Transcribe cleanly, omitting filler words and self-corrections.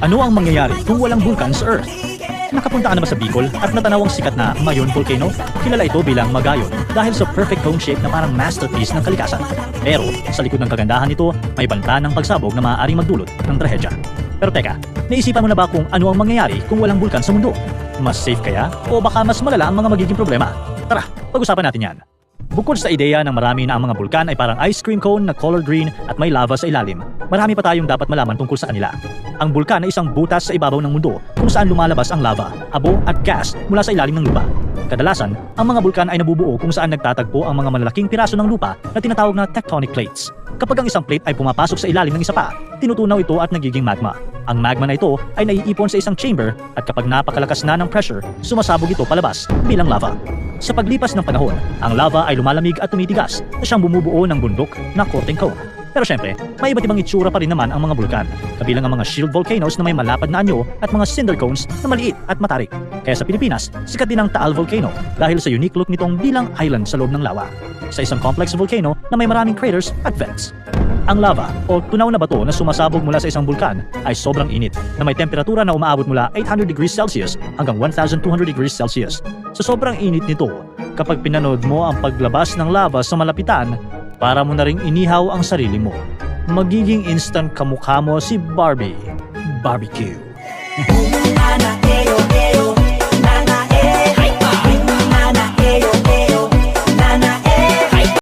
Ano ang mangyayari kung walang bulkan sa Earth? Nakapunta ka na ba sa Bicol at natanaw ang sikat na Mayon Volcano? Kilala ito bilang Magayon dahil sa perfect cone shape na parang masterpiece ng kalikasan. Pero sa likod ng kagandahan nito, may banta ng pagsabog na maaaring magdulot ng trahedya. Pero teka, naisipan mo na ba kung ano ang mangyayari kung walang bulkan sa mundo? Mas safe kaya? O baka mas malala ang mga magiging problema? Tara, pag-usapan natin yan. Bukod sa ideya ng marami na ang mga bulkan ay parang ice cream cone na color green at may lava sa ilalim, marami pa tayong dapat malaman tungkol sa kanila. Ang bulkan ay isang butas sa ibabaw ng mundo kung saan lumalabas ang lava, abo at gas mula sa ilalim ng lupa. Kadalasan, ang mga bulkan ay nabubuo kung saan nagtatagpo ang mga malalaking piraso ng lupa na tinatawag na tectonic plates. Kapag ang isang plate ay pumapasok sa ilalim ng isa pa, tinutunaw ito at nagiging magma. Ang magma na ito ay naiipon sa isang chamber at kapag napakalakas na ng pressure, sumasabog ito palabas bilang lava. Sa paglipas ng panahon, ang lava ay lumalamig at tumitigas na siyang bumubuo ng bundok na coating cone. Pero syempre, may iba't ibang itsura pa rin naman ang mga bulkan, kabilang ang mga shield volcanoes na may malapad na anyo at mga cinder cones na maliit at matarik. Kaya sa Pilipinas, sikat din ang Taal Volcano dahil sa unique look nitong bilang island sa loob ng lawa. Sa isang complex volcano na may maraming craters at vents. Ang lava o tunaw na bato na sumasabog mula sa isang bulkan ay sobrang init na may temperatura na umaabot mula 800 degrees Celsius hanggang 1200 degrees Celsius. Sa sobrang init nito, kapag pinanood mo ang paglabas ng lava sa malapitan, para mo na ring inihaw ang sarili mo. Magiging instant kamukha mo si Barbie. Barbecue.